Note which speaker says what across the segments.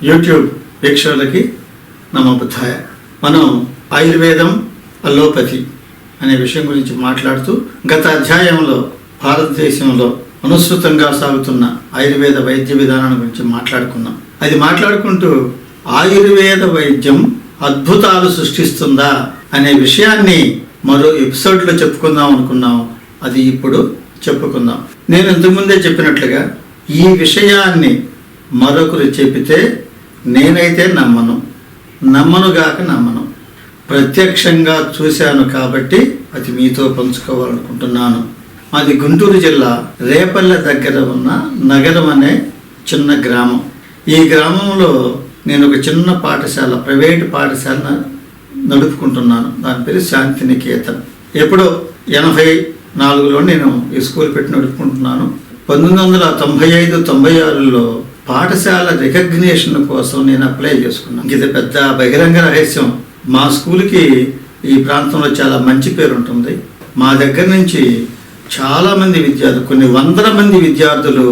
Speaker 1: YouTube వీక్షకులకి నమో బుద్ధాయ. మనం ఆయుర్వేదం, allopathy అనే విషయం గురించి మాట్లాడుతూ గత అధ్యాయంలో భారతదేశంలో అనుసృతంగా సాగుతున్న ఆయుర్వేద వైద్య విధానం గురించి మాట్లాడుకున్నాం. అది మాట్లాడుకుంటూ ఆయుర్వేద వైద్యం అద్భుతాలు సృష్టిస్తుందా అనే విషయాన్ని మరో ఎపిసోడ్లో చెప్పుకుందాం అనుకున్నాం. అది ఇప్పుడు చెప్పుకుందాం. నేను ఇంతకుముందే చెప్పినట్లుగా ఈ విషయాన్ని మరొకరు చెబితే నేనైతే నమ్మనుగాక నమ్మను. ప్రత్యక్షంగా చూశాను కాబట్టి అది మీతో పంచుకోవాలనుకుంటున్నాను. మాది గుంటూరు జిల్లా రేపల్లె దగ్గర ఉన్న నగరం అనే చిన్న గ్రామం. ఈ గ్రామంలో నేను ఒక చిన్న పాఠశాల, ప్రైవేటు పాఠశాల నడుపుకుంటున్నాను. దాని పేరు శాంతినికేతన్. ఎప్పుడో 84లో నేను ఈ స్కూల్ పెట్టి నడుపుకుంటున్నాను. 1995-96లో పాఠశాల రికగ్నిషన్ కోసం నేను అప్లై చేసుకున్నాను. ఇది పెద్ద బహిరంగ రహస్యం. మా స్కూల్కి ఈ ప్రాంతంలో చాలా మంచి పేరు ఉంటుంది. మా దగ్గర నుంచి చాలామంది విద్యార్థులు, కొన్ని వందల మంది విద్యార్థులు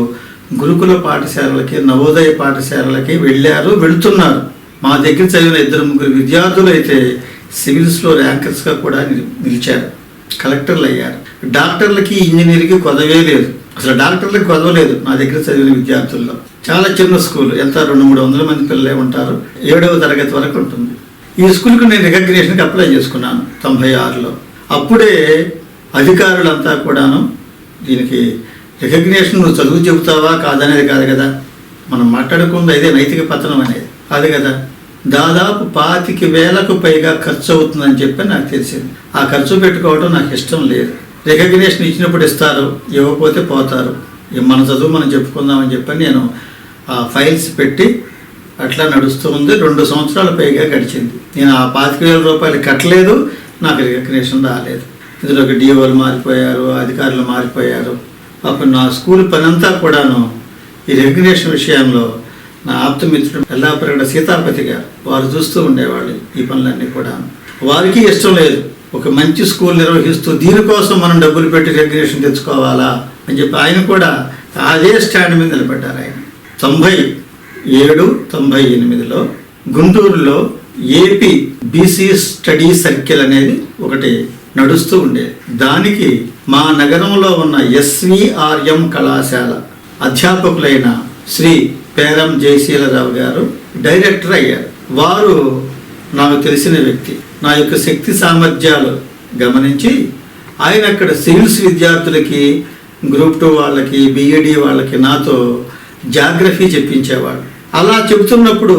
Speaker 1: గురుకుల పాఠశాలలకి, నవోదయ పాఠశాలలకి వెళుతున్నారు. మా దగ్గర చదివిన 2-3 విద్యార్థులు అయితే సివిల్స్లో ర్యాంకర్స్గా కూడా నిలిచారు, కలెక్టర్లు అయ్యారు. డాక్టర్లకి, ఇంజనీర్కి కొదవే లేదు. అసలు డాక్టర్లకు కొదవలేదు నా దగ్గర చదివిన విద్యార్థుల్లో. చాలా చిన్న స్కూల్, ఎంత 200-300 మంది పిల్లలే ఉంటారు. 7వ తరగతి వరకు ఉంటుంది. ఈ స్కూల్కి నేను రికగ్నిషన్కి అప్లై చేసుకున్నాను 96లో. అప్పుడే అధికారులంతా కూడాను దీనికి రికగ్నిషన్ నువ్వు చదువు చెబుతావా కాదనేది కాదు కదా, మనం మాట్లాడుకుంది ఇదే నైతిక పతనం అనేది కాదు కదా. దాదాపు 25,000కు పైగా ఖర్చు అవుతుందని చెప్పి నాకు తెలిసింది. ఆ ఖర్చు పెట్టుకోవడం నాకు ఇష్టం లేదు. రికగ్నిషన్ ఇచ్చినప్పుడు ఇస్తారు, ఇవ్వకపోతే పోతారు. మన చదువు మనం చెప్పుకుందామని చెప్పని నేను ఆ ఫైల్స్ పెట్టి అట్లా నడుస్తూ ఉంది. 2 సంవత్సరాల పైగా గడిచింది. నేను ఆ 25,000 రూపాయలు కట్టలేదు, నాకు రికగ్నిషన్ రాలేదు. ఇందులోకి డిఓలు మారిపోయారు, అధికారులు మారిపోయారు. అప్పుడు నా స్కూల్ పనంతా కూడాను ఈ రికగ్నిషన్ విషయంలో నా ఆప్తమిత్రుడు ఎల్లాప్రగడ సీతాపతి గారు వారు చూస్తూ ఉండేవాళ్ళు ఈ పనులన్నీ కూడా. వారికి ఇష్టం లేదు ఒక మంచి స్కూల్ నిర్వహిస్తూ దీనికోసం మనం డబ్బులు పెట్టి రికగ్నిషన్ తెచ్చుకోవాలా అని చెప్పి ఆయన కూడా అదే స్టాండ్ మీద నిలబడ్డారు. ఆయన 97-98లో గుంటూరులో ఏపీ బీసీ స్టడీ సర్కిల్ అనేది ఒకటి నడుస్తూ ఉండేది. దానికి మా నగరంలో ఉన్న SVRM కళాశాల అధ్యాపకులైన శ్రీ పేరం జయశీలరావు గారు డైరెక్టర్ అయ్యారు. వారు నాకు తెలిసిన వ్యక్తి. నా యొక్క శక్తి సామర్థ్యాలు గమనించి ఆయన అక్కడ సివిల్స్ విద్యార్థులకి, గ్రూప్ 2 వాళ్ళకి, BEd వాళ్ళకి నాతో జాగ్రఫీ చెప్పించేవాడు. అలా చెబుతున్నప్పుడు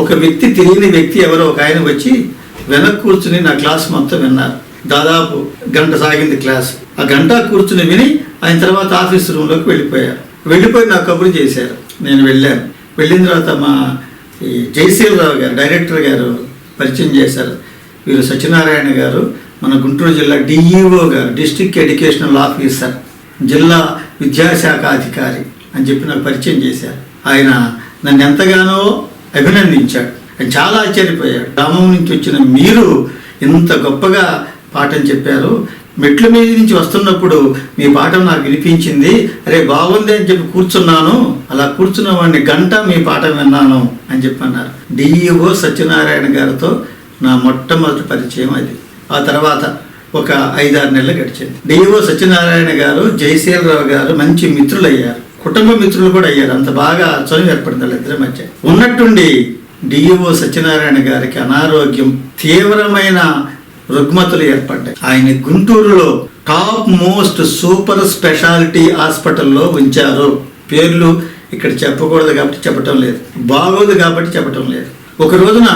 Speaker 1: ఒక వ్యక్తి, తెలియని వ్యక్తి ఎవరో ఒక ఆయన వచ్చి వెనక్కి కూర్చుని నా క్లాస్ మొత్తం విన్నారు. దాదాపు గంట సాగింది క్లాస్. ఆ గంట కూర్చుని విని ఆయన తర్వాత ఆఫీస్ రూమ్లోకి వెళ్ళిపోయి నాకు కబురు చేశారు. నేను వెళ్ళాను. వెళ్ళిన తర్వాత మా ఈ జయశీలరావు గారు డైరెక్టర్ గారు పరిచయం చేశారు. వీరు సత్యనారాయణ గారు, మన గుంటూరు జిల్లా DEO గారు, డిస్ట్రిక్ట్ ఎడ్యుకేషనల్ ఆఫీసర్, జిల్లా విద్యాశాఖ అధికారి అని చెప్పి నాకు పరిచయం చేశారు. ఆయన నన్ను ఎంతగానో అభినందించాడు. ఆయన చాలా ఆశ్చర్యపోయాడు. గ్రామం నుంచి వచ్చిన మీరు ఇంత గొప్పగా పాఠం చెప్పారు, మెట్ల మీద నుంచి వస్తున్నప్పుడు మీ పాఠం నాకు వినిపించింది, అరే బాగుంది అని చెప్పి కూర్చున్నాను. అలా కూర్చున్న వాడిని గంట మీ పాఠం విన్నాను అని చెప్పి అన్నారు. DEO సత్యనారాయణ గారితో నా మొట్టమొదటి పరిచయం అది. ఆ తర్వాత ఒక 5-6 నెలలు గడిచింది. DEO సత్యనారాయణ గారు, జయశీలరావు గారు మంచి మిత్రులయ్యారు, కుటుంబ మిత్రులు కూడా అయ్యారు. అంత బాగా చదువు ఏర్పడింది వాళ్ళిద్దరి మధ్య. ఉన్నట్టుండి DEO సత్యనారాయణ గారికి అనారోగ్యం, తీవ్రమైన రుగ్మతలు ఏర్పడ్డాయి. ఆయన గుంటూరులో టాప్ మోస్ట్ సూపర్ స్పెషాలిటీ హాస్పిటల్లో ఉంచారు. పేర్లు ఇక్కడ చెప్పకూడదు కాబట్టి చెప్పటం లేదు, బాగోదు కాబట్టి చెప్పటం లేదు. ఒక రోజున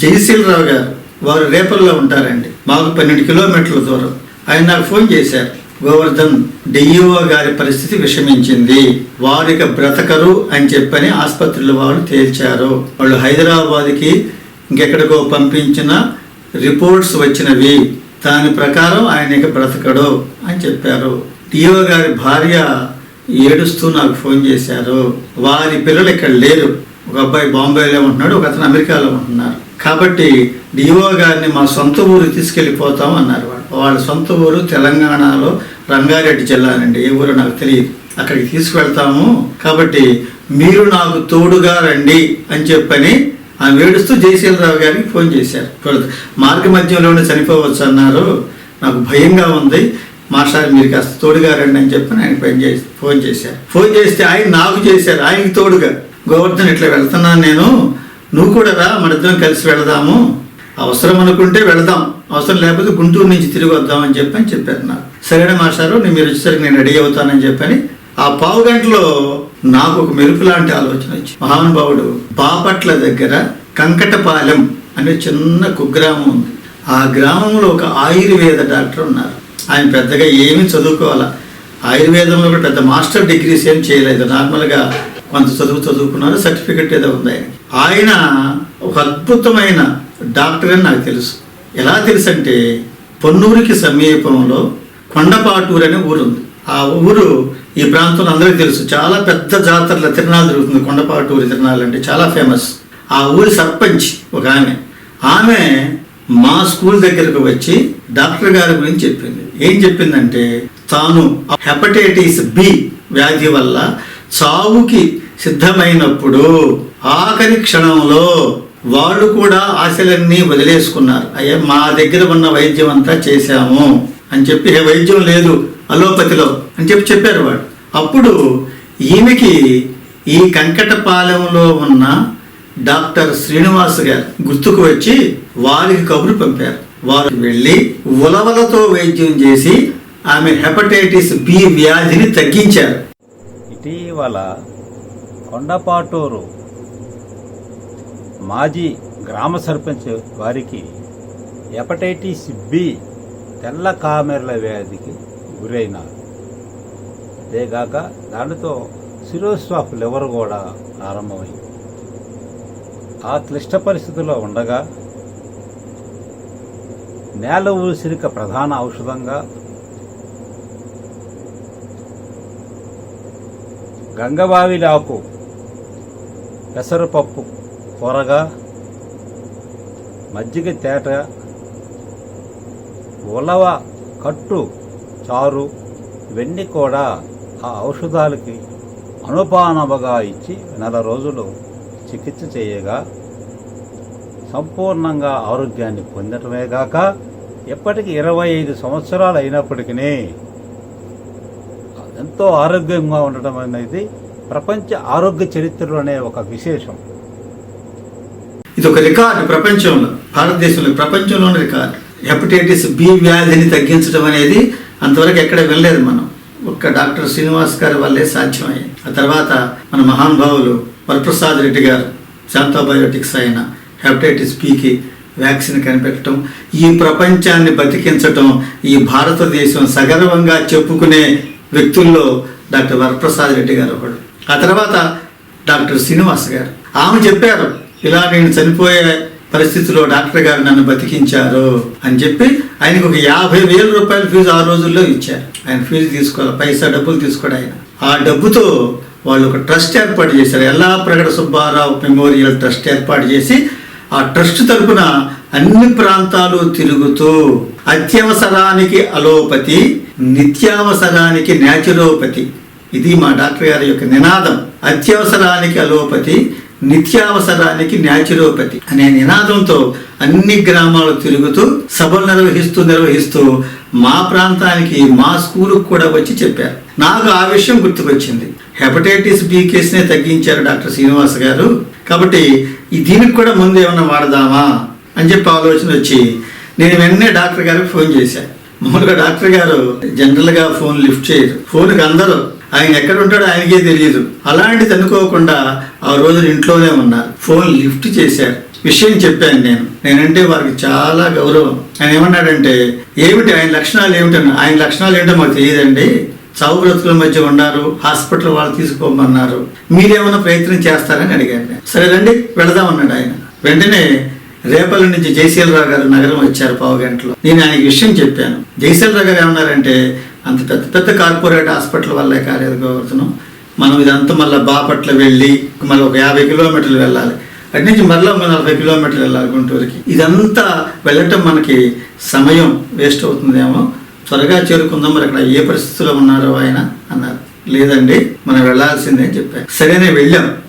Speaker 1: జయశీలరావు గారు, వారు రేపల్లో ఉంటారండి, మాకు 12 కిలోమీటర్ల దూరం. ఆయన నాకు ఫోన్ చేశారు, గోవర్ధన్ DEO గారి పరిస్థితి విషమించింది, వారికి బ్రతకరు అని చెప్పని ఆసుపత్రులు వాళ్ళు తేల్చారు. వాళ్ళు హైదరాబాద్కి ఇంకెక్కడికో పంపించిన రిపోర్ట్స్ వచ్చినవి, దాని ప్రకారం ఆయనకి బ్రతకడు అని చెప్పారు. DEO గారి భార్య ఏడుస్తూ నాకు ఫోన్ చేశారు. వారి పిల్లలు ఇక్కడ లేరు. ఒక అబ్బాయి బాంబేలో ఉంటున్నాడు, ఒక అతను అమెరికాలో ఉంటున్నారు. కాబట్టి DEO గారిని మా సొంత ఊరు తీసుకెళ్ళిపోతాం అన్నారు. వాళ్ళ సొంత ఊరు తెలంగాణలో రంగారెడ్డి జిల్లా అండి, ఏ ఊరో నాకు తెలియదు. అక్కడికి తీసుకువెళ్తాము, కాబట్టి మీరు నాకు తోడుగా రండి అని చెప్పని ఆమె ఏడుస్తూ జయశీలరావు గారికి ఫోన్ చేశారు. మార్గ మధ్యంలోనే చనిపోవచ్చు అన్నారు, నాకు భయంగా ఉంది, మాస్టర్ మీరు కాస్త తోడుగా రండి అని చెప్పి ఆయన ఫోన్ చేశారు. ఫోన్ చేస్తే ఆయన నాకు చేశారు, ఆయనకి తోడుగా, గోవర్ధన్ ఇట్లా వెళ్తున్నాను నేను, నువ్వు కూడా రా, మనిద్దరం కలిసి వెళదాము, అవసరం అనుకుంటే వెళదాం, అవసరం లేకపోతే గుంటూరు నుంచి తిరిగి వద్దామని చెప్పారు నాకు. సరేనా మాస్టారు, మీరు వచ్చేసరికి నేను రెడీ అవుతానని చెప్పని ఆ పావు గంటలో నాకు ఒక మెరుపు లాంటి ఆలోచన వచ్చి, మహానుభావుడు బాపట్ల దగ్గర కంకటపాలెం అనే చిన్న కుగ్రామం ఉంది. ఆ గ్రామంలో ఒక ఆయుర్వేద డాక్టర్ ఉన్నారు. ఆయన పెద్దగా ఏమీ చదువుకోవాలా, ఆయుర్వేదంలో కూడా పెద్ద మాస్టర్ డిగ్రీస్ ఏం చేయలేదు, నార్మల్గా కొంత చదువుకున్నారు, సర్టిఫికెట్ ఏదో ఉంది ఆయన ఒక అద్భుతమైన డాక్టర్ అని నాకు తెలుసు. ఎలా తెలుసు అంటే, పొన్నూరుకి సమీపంలో కొండపాటూరు అనే ఊరు ఉంది. ఆ ఊరు ఈ ప్రాంతంలో అందరికీ తెలుసు, చాలా పెద్ద జాతరల తిరణాలు జరుగుతుంది. కొండపాటూరు తిరణాలు అంటే చాలా ఫేమస్. ఆ ఊరి సర్పంచ్ ఒక ఆమె మా స్కూల్ దగ్గరకు వచ్చి డాక్టర్ గారి గురించి చెప్పింది. ఏం చెప్పిందంటే, తాను హెపటైటిస్ బి వ్యాధి వల్ల చావుకి సిద్ధమైనప్పుడు ఆఖరి క్షణంలో వాళ్ళు కూడా ఆశలన్నీ వదిలేసుకున్నారు. అయ్యా మా దగ్గర ఉన్న వైద్యం అంతా చేశాము అని చెప్పి, వైద్యం లేదు అలోపతిలో అని చెప్పారు వాడు. అప్పుడు ఈమెకి ఈ కంకటపాలెంలో ఉన్న డాక్టర్ శ్రీనివాస్ గారు గుర్తుకు వచ్చి వారికి కబురు పంపారు. వారు వెళ్ళి ఉలవలతో వైద్యం చేసి ఆమె హెపటైటిస్ బి వ్యాధిని తగ్గించారు.
Speaker 2: ఇటీవల కొండపాటూరు మాజీ గ్రామ సర్పంచ్ వారికి హెపటైటిస్ బి తెల్ల కామెర్ల వ్యాధికి గురైనారు. అంతేగాక దానితో సిరోస్వాఫ్ లివర్ కూడా ప్రారంభమైంది. ఆ క్లిష్ట పరిస్థితుల్లో ఉండగా నేల ఊసిరిక ప్రధాన ఔషధంగా గంగబావిలాకు పెసరపప్పు కూరగా, మజ్జిగ తేట, ఉలవ కట్టు చారు ఇవన్నీ కూడా ఆ ఔషధాలకి అనుపానముగా ఇచ్చి 4 రోజులు చికిత్స చేయగా సంపూర్ణంగా ఆరోగ్యాన్ని పొందటమే గాక ఎప్పటికీ 25 సంవత్సరాలు అయినప్పటికీ ఎంతో ఆరోగ్యంగా ఉండటం అనేది ప్రపంచ ఆరోగ్య చరిత్రలోనే ఒక విశేషం.
Speaker 1: ఇది ఒక రికార్డు ప్రపంచంలో, భారతదేశంలో ప్రపంచంలోనే రికార్డు. హెపటైటిస్ బి వ్యాధిని తగ్గించడం అనేది అంతవరకు ఎక్కడ వెళ్ళలేదు మనం. ఒక్క డాక్టర్ శ్రీనివాస్ గారి వల్లే సాధ్యమయ్యింది. ఆ తర్వాత మన మహానుభావులు వరప్రసాద్ రెడ్డి గారు శాంతాబయోటిక్స్ అయిన హెపటైటిస్ బికి వ్యాక్సిన్ కనిపెట్టడం, ఈ ప్రపంచాన్ని బతికించటం, ఈ భారతదేశం సగర్వంగా చెప్పుకునే వ్యక్తుల్లో డాక్టర్ వరప్రసాద్ రెడ్డి గారు ఒకడు. ఆ తర్వాత డాక్టర్ శ్రీనివాస్ గారు, ఆమె చెప్పారు, ఇలా నేను చనిపోయే పరిస్థితిలో డాక్టర్ గారు నన్ను బతికించారు అని చెప్పి ఆయనకు ఒక 50,000 రూపాయల ఫీజు ఆ రోజుల్లో ఇచ్చారు. ఆయన ఫీజు తీసుకోవాలి, పైసా డబ్బులు తీసుకోడు ఆయన. ఆ డబ్బుతో వాళ్ళు ఒక ట్రస్ట్ ఏర్పాటు చేశారు, ఎల్లాప్రగడ సుబ్బారావు మెమోరియల్ ట్రస్ట్ ఏర్పాటు చేసి ఆ ట్రస్ట్ తరపున అన్ని ప్రాంతాలు తిరుగుతూ అత్యవసరానికి అలోపతి, నిత్యావసరానికి న్యాచురోపతి, ఇది మా డాక్టర్ గారి యొక్క నినాదం. అత్యవసరానికి అలోపతి, నిత్యావసరానికి న్యాచురోపతి అనే నినాదంతో అన్ని గ్రామాలు తిరుగుతూ సభలు నిర్వహిస్తూ మా ప్రాంతానికి, మా స్కూలుకు కూడా వచ్చి చెప్పారు. నాకు ఆ విషయం గుర్తుకొచ్చింది. హెపటైటిస్ బి కేసునే తగ్గించారు డాక్టర్ శ్రీనివాస్ గారు, కాబట్టి దీనికి కూడా ముందు ఏమన్నా వాడదామా అని చెప్పి ఆలోచన వచ్చి నేను వెంటనే డాక్టర్ గారికి ఫోన్ చేశాను. మామూలుగా డాక్టర్ గారు జనరల్గా ఫోన్ లిఫ్ట్ చేయరు, ఫోన్కి అందరూ, ఆయన ఎక్కడ ఉంటాడో ఆయనకే తెలియదు. అలాంటిది అనుకోకుండా ఆ రోజు ఇంట్లోనే ఉన్నారు, ఫోన్ లిఫ్ట్ చేశారు. విషయం చెప్పాను నేనంటే వారికి చాలా గౌరవం. ఆయన ఏమన్నాడంటే, ఏమిటి ఆయన లక్షణాలు ఏమిటన్నా? ఆయన లక్షణాలు ఏంటో మాకు తెలియదండి, చావు బ్రతుకుల మధ్య ఉన్నారు, హాస్పిటల్ వాళ్ళు తీసుకోమన్నారు, మీరేమన్నా ప్రయత్నం చేస్తారని అడిగాను నేను. సరే రండి వెళదామన్నాడు ఆయన. వెంటనే రేపల్లి నుంచి జయశీలరావు గారు నగరం వచ్చారు 15 గంటలో. నేను ఆయనకి విషయం చెప్పాను. జయశీలరావు గారు ఏమన్నారంటే, అంత పెద్ద కార్పొరేట్ హాస్పిటల్ వల్లే కాలేదు గోవర్ధనం, మనం ఇదంతా మళ్ళీ బాపట్ల వెళ్ళి మళ్ళీ ఒక 50 కిలోమీటర్లు వెళ్ళాలి, అటు నుంచి మళ్ళీ 40 కిలోమీటర్లు వెళ్ళాలి గుంటూరుకి, ఇదంతా వెళ్ళటం మనకి సమయం వేస్ట్ అవుతుందేమో, త్వరగా చేరుకుందాం, మరి అక్కడ ఏ పరిస్థితిలో ఉన్నారో ఆయన అన్నారు. లేదండి మనం వెళ్లాల్సిందే అని చెప్పారు. సరేనే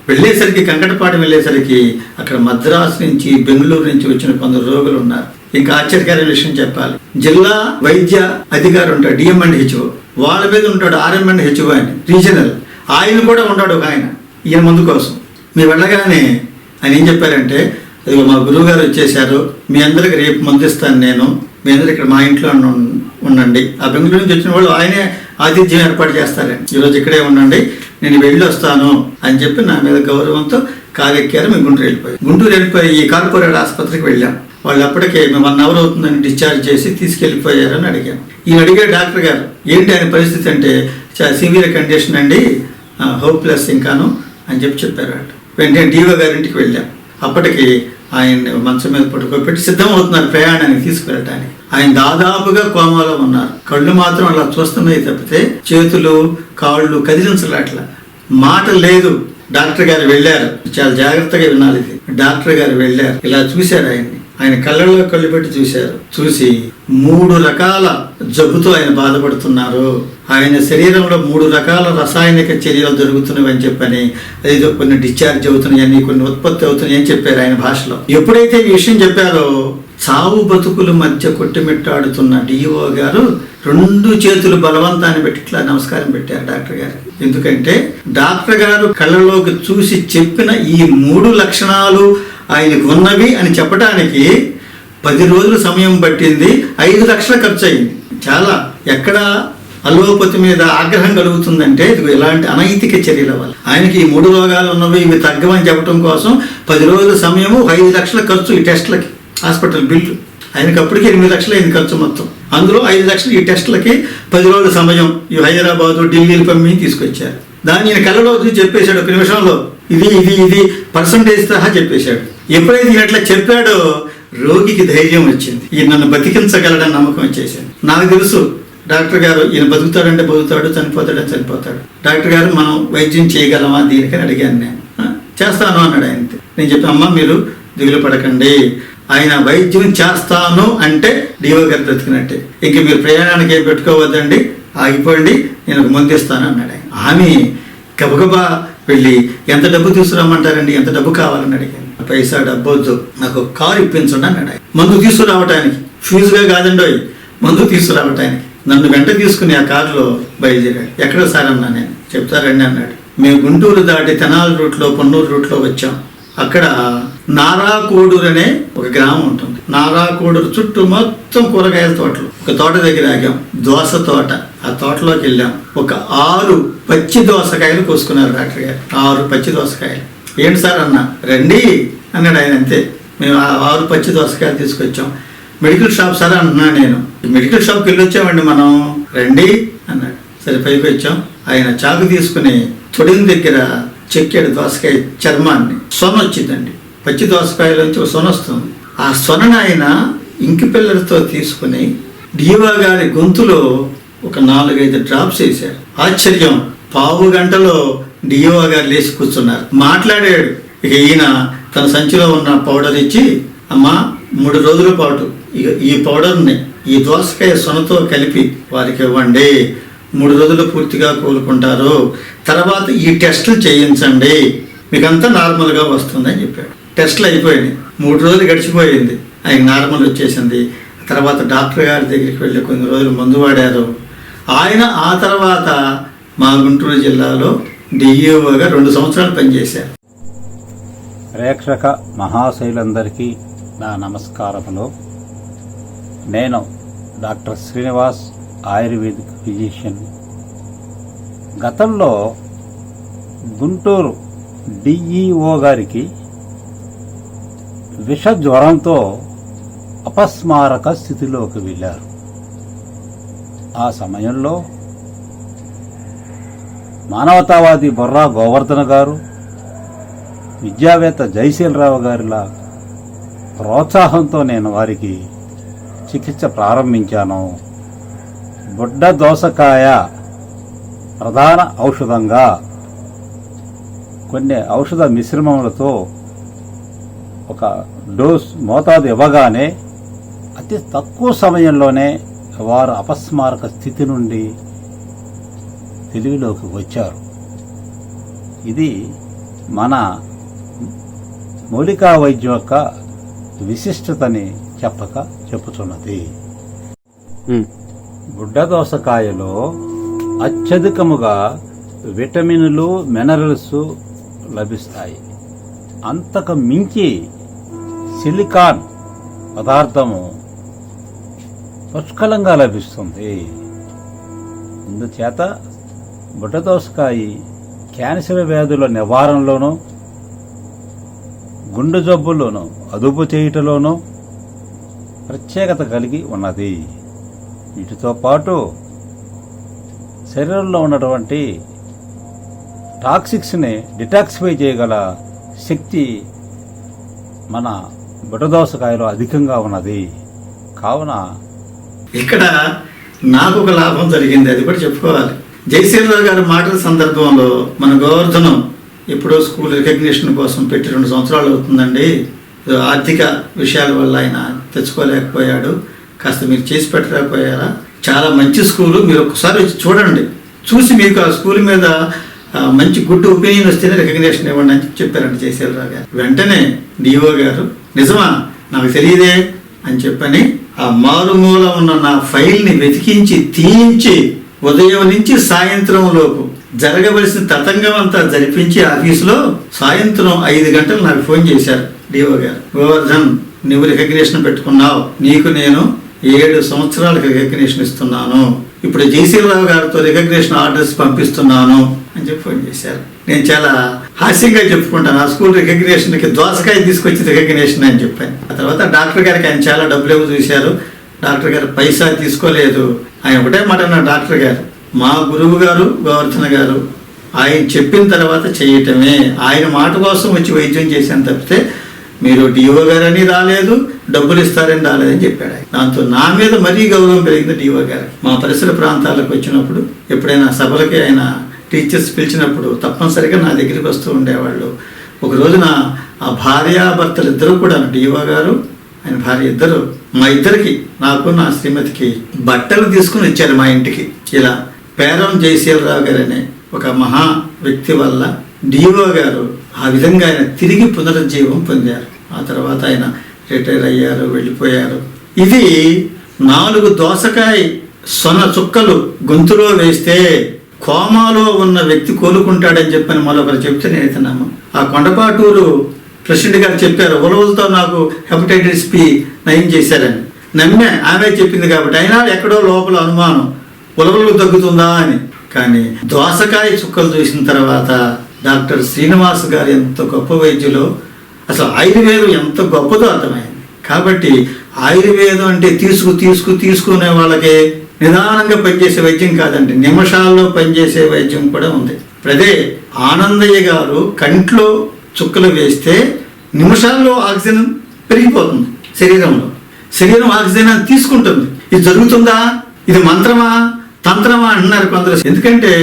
Speaker 1: వెళ్ళేసరికి కంకటపాడు వెళ్ళేసరికి అక్కడ మద్రాసు నుంచి బెంగళూరు నుంచి వచ్చిన కొందరు రోగులు ఉన్నారు. ఇంకా ఆశ్చర్యకరమైన విషయం చెప్పాలి, జిల్లా వైద్య అధికారి ఉంటాడు, డిఎం అండ్ హెచ్ఓ, వాళ్ళ మీద ఉంటాడు ఆర్ఎం అండ్ హెచ్ఓ అని రీజనల్, ఆయన కూడా ఉంటాడు ఒక ఆయన ఈయన ముందు కోసం. మీరు వెళ్ళగానే ఆయన ఏం చెప్పారంటే, ఇదిగో మా గురువు గారు వచ్చేసారు, మీ అందరికి రేపు మందు ఇస్తాను నేను, మీ అందరు ఇక్కడ మా ఇంట్లో ఉండండి. ఆ బెంగళూరు నుంచి వచ్చిన వాళ్ళు ఆయనే ఆతిథ్యం ఏర్పాటు చేస్తారండి, ఈరోజు ఇక్కడే ఉండండి, నేను వెళ్ళి వస్తాను అని చెప్పి నా మీద గౌరవంతో కారు ఎక్కారు. మేము గుంటూరు వెళ్ళిపోయి ఈ కార్పొరేట్ ఆసుపత్రికి వెళ్ళాం. వాళ్ళు అప్పటికే మేము 1 అవర్ అవుతుందని డిశ్చార్జ్ చేసి తీసుకెళ్ళిపోయారని అడిగాను. ఈయన అడిగే డాక్టర్ గారు ఏంటి ఆయన పరిస్థితి అంటే, సివియర్ కండిషన్ అండి, హోప్లెస్ ఇంకాను అని చెప్పారు. వెంటనే డిఓ గారింటికి వెళ్ళాం. అప్పటికి ఆయన మంచం మీద పట్టుకోబెట్టి సిద్ధం అవుతున్నారు ప్రయాణానికి తీసుకువెళ్ళటానికి. ఆయన దాదాపుగా కోమాలో ఉన్నారు. కళ్ళు మాత్రం అలా చూస్తున్నాయి తప్పితే చేతులు కాళ్ళు కదిలించలేట్లా, మాట లేదు. డాక్టర్ గారు వెళ్ళారు, చాలా జాగ్రత్తగా వినాలి ఇది. డాక్టర్ గారు వెళ్ళారు, ఇలా చూశారు ఆయన్ని, ఆయన కళ్ళల్లో కళ్ళు పెట్టి చూశారు. చూసి 3 రకాల జబ్బుతో ఆయన బాధపడుతున్నారు, ఆయన శరీరంలో 3 రకాల రసాయనిక చర్యలు జరుగుతున్నవి అని చెప్పని, అదేదో కొన్ని డిశ్చార్జ్ అవుతున్నాయని, కొన్ని ఉత్పత్తి అవుతున్నాయి అని చెప్పారు ఆయన భాషలో. ఎప్పుడైతే ఈ విషయం చెప్పారో చావు బతుకుల మధ్య కొట్టుమిట్టాడుతున్న డిఓ గారు 2 చేతులు బలవంతాన్ని పెట్టి ఇట్లా నమస్కారం పెట్టారు డాక్టర్ గారు. ఎందుకంటే డాక్టర్ గారు కళ్ళలోకి చూసి చెప్పిన ఈ 3 లక్షణాలు ఆయనకు ఉన్నవి అని చెప్పడానికి 10 రోజులు సమయం పట్టింది, 5 లక్షలు ఖర్చు అయింది. చాలా ఎక్కడ అలోపతి మీద ఆగ్రహం కలుగుతుందంటే ఇది ఇలాంటి అనైతిక చర్యల వల్ల. ఆయనకి ఈ 3 రోగాలు ఉన్నవి, ఇవి తగ్గమని చెప్పడం కోసం 10 రోజుల సమయము, 5 లక్షల ఖర్చు ఈ టెస్టులకి, హాస్పిటల్ బిల్లు. ఆయనకి అప్పటికి 8 లక్షలు అయింది ఖర్చు మొత్తం. అందులో 5 లక్షలు ఈ టెస్టులకి 10 రోజుల సమయం ఈ హైదరాబాదు ఢిల్లీలు పంపి తీసుకొచ్చారు. దాన్ని ఈయన కళ్ళలో చూసి చెప్పేశాడు, 1 నిమిషంలో ఇది పర్సంటేజ్ సహా చెప్పేశాడు. ఎప్పుడైతే ఈయన అట్లా చెప్పాడో రోగికి ధైర్యం వచ్చింది, ఈయన నన్ను బతికించగలడని నమ్మకం వచ్చేసింది. నాకు తెలుసు డాక్టర్ గారు ఈయన బతుకుతాడంటే బతుకుతాడు, చనిపోతాడంటే చనిపోతాడు. డాక్టర్ గారు మనం వైద్యం చేయగలమా దీనికని అడిగాను నేను. చేస్తాను అన్నాడు ఆయన. నేను చెప్పాను, అమ్మ మీరు దిగులు పడకండి, ఆయన వైద్యం చేస్తాను అంటే డిఓ గారు బ్రతికినట్టే, ఇంక మీరు ప్రయాణానికి ఏం పెట్టుకోవద్దండి, ఆగిపోండి, నేను మందు ఇస్తాను అన్నాడు ఆయన. ఆమె గబగబా వెళ్ళి ఎంత డబ్బు తీసుకురామంటారండి, ఎంత డబ్బు కావాలని అడిగాను. పైసా డబ్బొద్దు, నాకు కారు ఇప్పించండి అన్నాడు ఆయన. మందు తీసుకురావటానికి, ఫీజుగా కాదండి, మందు తీసుకురావటానికి నన్ను వెంట తీసుకుని ఆ కారులో బయలుదేరాడు. ఎక్కడ సార్ అన్నా, నేను చెప్తారండి అన్నాడు. మేము గుంటూరు దాటి తెనాలి రూట్లో, పొన్నూరు రూట్లో వచ్చాం. అక్కడ నారాకోడూరు అనే ఒక గ్రామం ఉంటుంది. నారాకోడూరు చుట్టూ మొత్తం కూరగాయల తోటలు. ఒక తోట దగ్గర ఆగాం, దోస తోట. ఆ తోటలోకి వెళ్ళాం. ఒక 6 పచ్చి దోసకాయలు కోసుకున్నారు డాక్టర్ గారు. 6 పచ్చి దోసకాయలు. ఏంటి సార్ అన్నా, రండి అన్నాడు ఆయన. అంతే, మేము ఆ 6 పచ్చి దోసకాయలు తీసుకొచ్చాం. మెడికల్ షాప్ సార్ అంటున్నా నేను. మెడికల్ షాప్కి వెళ్ళి వచ్చామండి మనం, రండి అన్నాడు. సరే పైకి వచ్చాం. ఆయన చాకు తీసుకుని తొడిని దగ్గర చెక్కాడు దోసకాయ చర్మాన్ని. సొన వచ్చిందండి, పచ్చి దోసకాయలోంచి సొన వస్తుంది. ఆ సొనను ఆయన ఇంకి పిల్లలతో తీసుకుని డిఓ గారి గొంతులో ఒక 4-5 డ్రాప్స్ వేశారు. ఆశ్చర్యం, 1/2 గంటలో డిఓ గారు లేచి కూర్చున్నారు, మాట్లాడాడు. ఇక ఈయన తన సంచిలో ఉన్న పౌడర్ ఇచ్చి, అమ్మా 3 రోజుల పాటు ఈ పౌడర్ని ఈ దోసకాయ సొనతో కలిపి వారికి ఇవ్వండి, 3 రోజులు పూర్తిగా కోలుకుంటారు, తర్వాత ఈ టెస్టులు చేయించండి, మీకంతా నార్మల్గా వస్తుందని చెప్పాడు. టెస్టులు అయిపోయినాయి, 3 రోజులు గడిచిపోయింది, ఆయన నార్మల్ వచ్చేసింది. తర్వాత డాక్టర్ గారి దగ్గరికి వెళ్ళి కొన్ని రోజులు మందు వాడారు. ఆయన ఆ తర్వాత మా గుంటూరు జిల్లాలో డిఈఓగా 2 సంవత్సరాలు పనిచేశారు.
Speaker 2: ప్రేక్షక మహాశైలందరికీ నా నమస్కారములు. నేను డాక్టర్ శ్రీనివాస్, ఆయుర్వేదిక్ ఫిజిషియన్. గతంలో గుంటూరు డిఈఓ గారికి విష జ్వరంతో అపస్మారక స్థితిలోకి వెళ్ళారు. ఆ సమయంలో మానవతావాది బొర్రా గోవర్ధన గారు, విద్యావేత్త జయశీలరావు గారిలా ప్రోత్సాహంతో నేను వారికి చికిత్స ప్రారంభించాను. బుడ్డ దోసకాయ ప్రధాన ఔషధంగా కొన్ని ఔషధ మిశ్రమములతో ఒక డోస్ మోతాదు ఇవ్వగానే అతి తక్కువ సమయంలోనే వారు అపస్మారక స్థితి నుండి తెలివిలోకి వచ్చారు. ఇది మన మూలికా వైద్యం యొక్క విశిష్టతని చెప్పుతున్నది. గుడ్డ దోసకాయలో అత్యధికముగా విటమిన్లు, మినరల్స్ లభిస్తాయి. అంతకు మించి సిలికాన్ పదార్థము పుష్కలంగా లభిస్తుంది. అందుచేత గుడ్డ దోసకాయ క్యాన్సర్ వ్యాధుల నివారణలోనూ, గుండె జబ్బుల్లోనూ అదుపు చేయుటలోనూ ప్రత్యేకత కలిగి ఉన్నది. వీటితో పాటు శరీరంలో ఉన్నటువంటి టాక్సిక్స్ని డిటాక్సిఫై చేయగల శక్తి మన బుడ్డదోసకాయలో అధికంగా ఉన్నది. కావున
Speaker 1: ఇక్కడ నాకు ఒక లాభం జరిగింది, అది కూడా చెప్పుకోవాలి. జయశీలరావు గారి మాటల సందర్భంలో మన గోవర్ధనం ఎప్పుడో స్కూల్ రికగ్నిషన్ కోసం పెట్టి 2 సంవత్సరాలు అవుతుందండి, ఆర్థిక విషయాల వల్ల ఆయన తెచ్చుకోలేకపోయాడు, కాస్త మీరు చేసి పెట్టలేకపోయారా? చాలా మంచి స్కూలు, మీరు ఒకసారి వచ్చి చూడండి, చూసి మీకు ఆ స్కూల్ మీద మంచి గుడ్ ఒపీనియన్ వస్తేనే రికగ్నిషన్ ఇవ్వండి అని చెప్పారండి జయశీలరావు గారు. వెంటనే డిఓ గారు, నిజమా, నాకు తెలియదే అని చెప్పని ఆ మారుమూల ఉన్న నా ఫైల్ని వెతికించి తీయించి ఉదయం నుంచి సాయంత్రం లోపు జరగవలసిన తతంగం అంతా జరిపించి ఆఫీసులో సాయంత్రం 5 గంటలు నాకు ఫోన్ చేశారు డిఓ గారు. గోవర్ధన్, నువ్వు రికగ్నిషన్ పెట్టుకున్నావు, నీకు నేను 7 సంవత్సరాలకు రికగ్నిషన్ ఇస్తున్నాను, ఇప్పుడు జయశీలరావు గారితో రికగ్నిషన్ ఆర్డర్స్ పంపిస్తున్నాను అని చెప్పి ఫోన్ చేశారు. నేను చాలా హాస్యంగా చెప్పుకుంటాను, ఆ స్కూల్ రికగ్నిషన్కి దోసకాయ తీసుకొచ్చి రికగ్నిషన్ అని చెప్పాను. ఆ తర్వాత డాక్టర్ గారికి ఆయన చాలా డబ్బులు ఏమో చూశారు, డాక్టర్ గారు పైసా తీసుకోలేదు. ఆయన ఒకటే మాట అన్నారు, డాక్టర్ గారు, మా గురువు గారు గోవర్ధన గారు ఆయన చెప్పిన తర్వాత చేయటమే, ఆయన మాట కోసం వచ్చి వైద్యం చేశాను తప్పితే మీరు డిఓ గారని రాలేదు, డబ్బులు ఇస్తారని రాలేదని చెప్పాడు. దాంతో నా మీద మరీ గౌరవం పెరిగింది డిఓ గారు. మా పరిసర ప్రాంతాలకు వచ్చినప్పుడు ఎప్పుడైనా సభలకి ఆయన టీచర్స్ పిలిచినప్పుడు తప్పనిసరిగా నా దగ్గరికి వస్తూ ఉండేవాళ్ళు. ఒక రోజున ఆ భార్యాభర్తలు ఇద్దరు కూడా, డిఓ గారు ఆయన భార్య ఇద్దరు, మా ఇద్దరికి, నాకు నా శ్రీమతికి బట్టలు తీసుకుని వచ్చారు మా ఇంటికి. ఇలా పేరం జయశీలరావు గారు అనే ఒక మహా వ్యక్తి వల్ల డిఓ గారు ఆ విధంగా ఆయన తిరిగి పునరుజ్జీవం పొందారు. ఆ తర్వాత ఆయన రిటైర్ అయ్యారు, వెళ్ళిపోయారు. ఇది 4 దోసకాయ సొన చుక్కలు గొంతులో వేస్తే కోమాలో ఉన్న వ్యక్తి కోలుకుంటాడని చెప్పని మరొకరు చెప్తే నేను తిన్నాము. ఆ కొండపాటూరు ప్రెసిడెంట్ గారు చెప్పారు, ఉలవలతో నాకు హెపటైటిస్ బి నయం చేశారని. నమ్మే, ఆమె చెప్పింది కాబట్టి. అయినా ఎక్కడో లోపల అనుమానం, ఉలవలు తగ్గుతుందా అని. కానీ దోసకాయ చుక్కలు చూసిన తర్వాత డాక్టర్ శ్రీనివాస్ గారు ఎంత గొప్ప వైద్యులో, అసలు ఆయుర్వేదం ఎంత గొప్పదో అర్థమైంది. కాబట్టి ఆయుర్వేదం అంటే తీసుకునే వాళ్ళకే నిదానంగా పనిచేసే వైద్యం కాదండి, నిమిషాల్లో పనిచేసే వైద్యం కూడా ఉంది. అదే ఆనందయ్య గారు కంట్లో చుక్కలు వేస్తే నిమిషాల్లో ఆక్సిజన్ పెరిగిపోతుంది శరీరంలో, శరీరం ఆక్సిజన్ తీసుకుంటుంది. ఇది జరుగుతుందా, ఇది మంత్రమా తంత్రమా అంటున్నారు కొందరు. ఎందుకంటే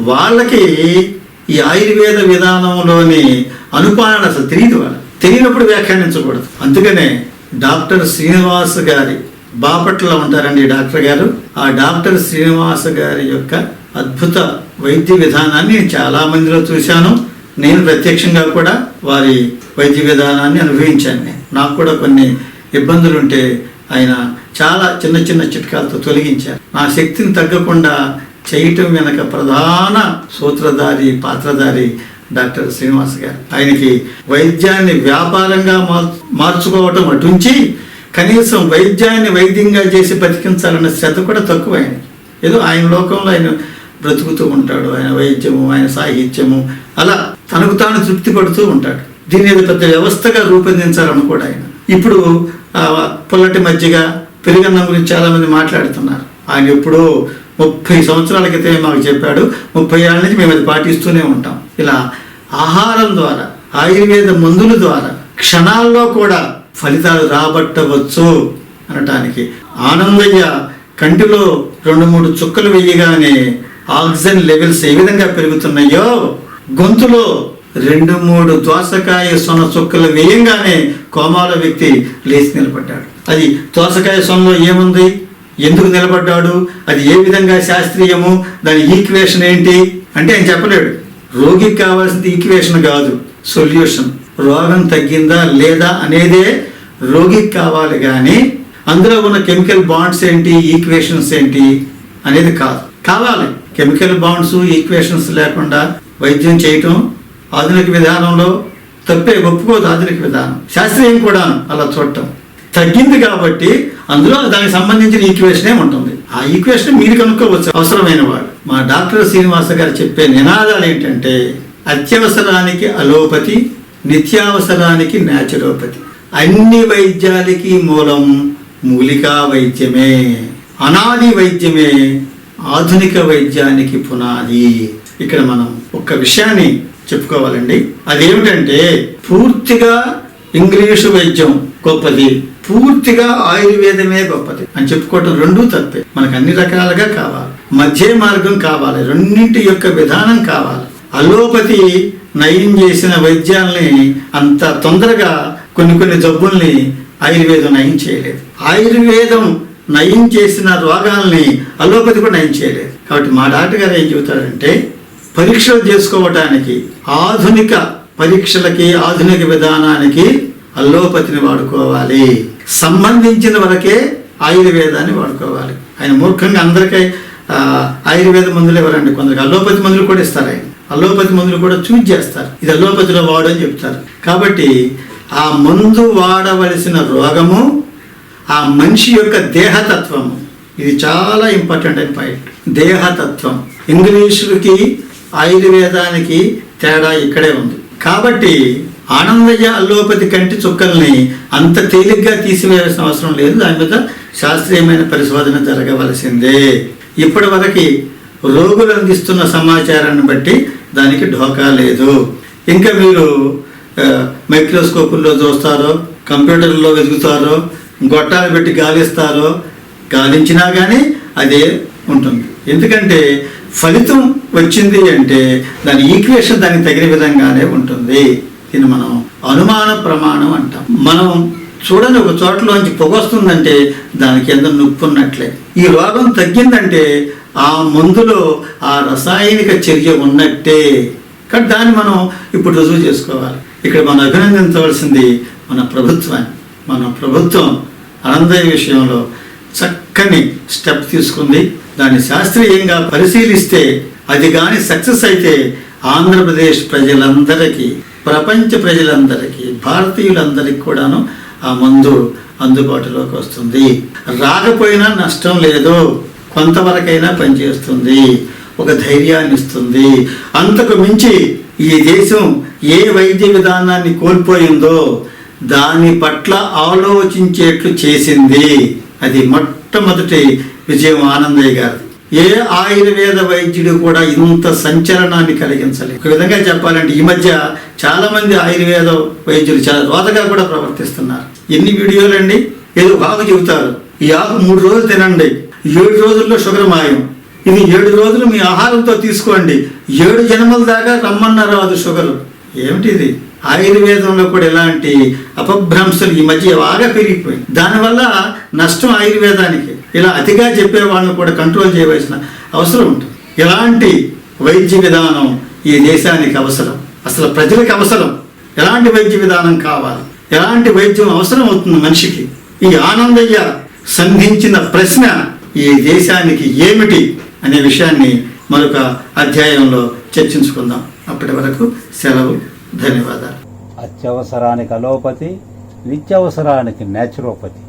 Speaker 1: వాళ్ళకి ఈ ఆయుర్వేద విధానంలోని అనుపాలన అసలు తెలియదు, వాళ్ళు తెలియనప్పుడు వ్యాఖ్యానించకూడదు. అందుకనే డాక్టర్ శ్రీనివాస్ గారి బాపట్లలో ఉంటారండి డాక్టర్ గారు. ఆ డాక్టర్ శ్రీనివాస్ గారి యొక్క అద్భుత వైద్య విధానాన్ని చాలా మందిలో చూశాను. నేను ప్రత్యక్షంగా కూడా వారి వైద్య విధానాన్ని అనుభవించాను. నాకు కూడా కొన్ని ఇబ్బందులు ఉంటే ఆయన చాలా చిన్న చిట్కాలతో తొలగించారు. నా శక్తిని తగ్గకుండా చేయటం వెనక ప్రధాన సూత్రధారి, పాత్రధారి డాక్టర్ శ్రీనివాస్ గారు. ఆయనకి వైద్యాన్ని వ్యాపారంగా మార్చుకోవటం అటుంచి కనీసం వైద్యాన్ని వైద్యంగా చేసి బతికించాలన్న శ్రద్ధ కూడా తక్కువ ఆయన. ఏదో ఆయన లోకంలో ఆయన బ్రతుకుతూ ఉంటాడు, ఆయన వైద్యము, ఆయన సాహిత్యము, అలా తనకు తాను తృప్తి పడుతూ ఉంటాడు. దీన్ని ఏదో పెద్ద వ్యవస్థగా రూపొందించాలనుకోడు ఆయన. ఇప్పుడు పుల్లటి మజ్జిగ, పెరుగన్నం గురించి చాలా మంది మాట్లాడుతున్నారు. ఆయన ఎప్పుడో 30 సంవత్సరాల క్రితమే మాకు చెప్పాడు. 30 ఏళ్ళ నుంచి మేము అది పాటిస్తూనే ఉంటాం. ఇలా ఆహారం ద్వారా, ఆయుర్వేద మందుల ద్వారా క్షణాల్లో కూడా ఫలితాలు రాబట్టవచ్చు అనటానికి ఆనందయ్య కంటిలో 2-3 చుక్కలు వేయగానే ఆక్సిజన్ లెవెల్స్ ఏ విధంగా పెరుగుతున్నాయో, గొంతులో 2-3 దోసకాయ సొన చుక్కలు వేయంగానే కోమాల వ్యక్తి లేచి నిలబడ్డాడు. అది దోసకాయ సొనలో ఏముంది, ఎందుకు నిలబడ్డాడు, అది ఏ విధంగా శాస్త్రీయము, దాని ఈక్వేషన్ ఏంటి అంటే ఆయన చెప్పలేడు. రోగికి కావాల్సింది ఈక్వేషన్ కాదు, సొల్యూషన్. రోగం తగ్గిందా లేదా అనేదే రోగికి కావాలి, కానీ అందులో ఉన్న కెమికల్ బాండ్స్ ఏంటి, ఈక్వేషన్స్ ఏంటి అనేది కావాలి. కెమికల్ బాండ్స్ ఈక్వేషన్స్ లేకుండా వైద్యం చేయటం ఆధునిక విధానంలో తప్పే, ఒప్పుకోదు ఆధునిక విధానం. శాస్త్రీయం కూడాను అలా చూడటం. తగ్గింది కాబట్టి అందులో దానికి సంబంధించిన ఈక్వేషనే ఉంటుంది. ఆ ఈక్వేషన్ మీరు కనుక్కోవచ్చు అవసరమైన వాడు. మా డాక్టర్ శ్రీనివాస గారు చెప్పే నినాదాలు ఏంటంటే, అత్యవసరానికి అలోపతి, నిత్యావసరానికి న్యాచురోపతి. అన్ని వైద్యాలకి మూలం మూలికా వైద్యమే, అనాది వైద్యమే ఆధునిక వైద్యానికి పునాది. ఇక్కడ మనం ఒక్క విషయాన్ని చెప్పుకోవాలండి. అదేమిటంటే, పూర్తిగా ఇంగ్లీషు వైద్యం గొప్పది, పూర్తిగా ఆయుర్వేదమే గొప్పది అని చెప్పుకోవటం రెండూ తప్పే. మనకు అన్ని రకాలుగా కావాలి, మధ్య మార్గం కావాలి, రెండింటి యొక్క విధానం కావాలి. అలోపతి నయం చేసిన వైద్యాల్ని అంత తొందరగా కొన్ని జబ్బుల్ని ఆయుర్వేదం నయం చేయలేదు. ఆయుర్వేదం నయం చేసిన రోగాల్ని అలోపతి కూడా నయం చేయలేదు. కాబట్టి మా డాక్టర్ గారు ఏం చెబుతారంటే, పరీక్షలు చేసుకోవటానికి, ఆధునిక పరీక్షలకి, ఆధునిక విధానానికి అల్లోపతిని వాడుకోవాలి, సంబంధించిన వరకే ఆయుర్వేదాన్ని వాడుకోవాలి. ఆయన మూర్ఖంగా అందరికీ ఆయుర్వేద మందులు ఇవ్వరండి, కొందరికి అల్లోపతి మందులు కూడా ఇస్తారు. ఆయన అల్లోపతి మందులు కూడా చూజ్ చేస్తారు, ఇది అల్లోపతిలో వాడు అని చెప్తారు. కాబట్టి ఆ మందు వాడవలసిన రోగము, ఆ మనిషి యొక్క దేహతత్వము, ఇది చాలా ఇంపార్టెంట్ అయిన పాయింట్. దేహతత్వం. ఇంగ్లీషుకి ఆయుర్వేదానికి తేడా ఇక్కడే ఉంది. కాబట్టి ఆనందయ్య అల్లోపతి కంటి చుక్కల్ని అంత తేలిగ్గా తీసివేయాల్సిన అవసరం లేదు. దాని మీద శాస్త్రీయమైన పరిశోధన జరగవలసిందే. ఇప్పటి వరకు రోగులు అందిస్తున్న సమాచారాన్ని బట్టి దానికి ఢోకా లేదు. ఇంకా మీరు మైక్రోస్కోపుల్లో చూస్తారో, కంప్యూటర్లో వెతుకుతారో, గొట్టాలు పెట్టి గాలిస్తారో, గాలించినా కానీ అదే ఉంటుంది. ఎందుకంటే ఫలితం వచ్చింది అంటే దాని ఈక్వేషన్ దానికి తగిన విధంగానే ఉంటుంది. దీన్ని మనం అనుమాన ప్రమాణం అంటాం. మనం చూడని ఒక చోట్లోంచి పొగొస్తుందంటే దానికి ఎంత నొప్పున్నట్లే. ఈ రోగం తగ్గిందంటే ఆ మందులో ఆ రసాయనిక చర్య ఉన్నట్టే. కానీ దాన్ని మనం ఇప్పుడు రుజువు చేసుకోవాలి. ఇక్కడ మనం అభినందించవలసింది మన ప్రభుత్వాన్ని. మన ప్రభుత్వం ఆనందయ్య విషయంలో చక్కని స్టెప్ తీసుకుంది. దాన్ని శాస్త్రీయంగా పరిశీలిస్తే, అది కానీ సక్సెస్ అయితే ఆంధ్రప్రదేశ్ ప్రజలందరికీ, ప్రపంచ ప్రజలందరికీ, భారతీయులందరికీ కూడాను ఆ మందు అందుబాటులోకి వస్తుంది. రాకపోయినా నష్టం లేదు, కొంతవరకైనా పనిచేస్తుంది, ఒక ధైర్యాన్ని ఇస్తుంది. అంతకు మించి ఈ దేశం ఏ వైద్య విధానాన్ని కోల్పోయిందో దాని పట్ల ఆలోచించేట్లు చేసింది. అది మొట్టమొదటి విజయం ఆనందయ్య గారు. ఏ ఆయుర్వేద వైద్యుడు కూడా ఇంత సంచలనాన్ని కలిగించలేదు. ఒక విధంగా చెప్పాలంటే ఈ మధ్య చాలా మంది ఆయుర్వేద వైద్యులు చాలా రోతగా కూడా ప్రవర్తిస్తున్నారు. ఎన్ని వీడియోలండి, ఏదో ఆకు చెబుతారు, ఈ ఆకు 3 రోజులు తినండి, 7 రోజుల్లో షుగర్ మాయం, ఇది 7 రోజులు మీ ఆహారంతో తీసుకోండి, 7 జన్మల దాకా రమ్మన్నారు అది షుగర్. ఏమిటిది? ఆయుర్వేదంలో కూడా ఇలాంటి అపభ్రంశలు ఈ మధ్య బాగా పెరిగిపోయింది. దానివల్ల నష్టం ఆయుర్వేదానికి. ఇలా అతిగా చెప్పే వాళ్ళని కూడా కంట్రోల్ చేయవలసిన అవసరం ఉంటుంది. ఇలాంటి వైద్య విధానం ఈ దేశానికి అవసరం, అసలు ప్రజలకు అవసరం. ఎలాంటి వైద్య విధానం కావాలి, ఎలాంటి వైద్యం అవసరం అవుతుంది మనిషికి, ఈ ఆనందయ్య సంధించిన ప్రశ్న ఈ దేశానికి ఏమిటి అనే విషయాన్ని మరొక అధ్యాయంలో చర్చించుకుందాం. అప్పటి వరకు సెలవు. ధన్యవాదాలు.
Speaker 2: అత్యవసరానికి అలోపతి, నిత్యావసరానికి న్యాచురోపతి.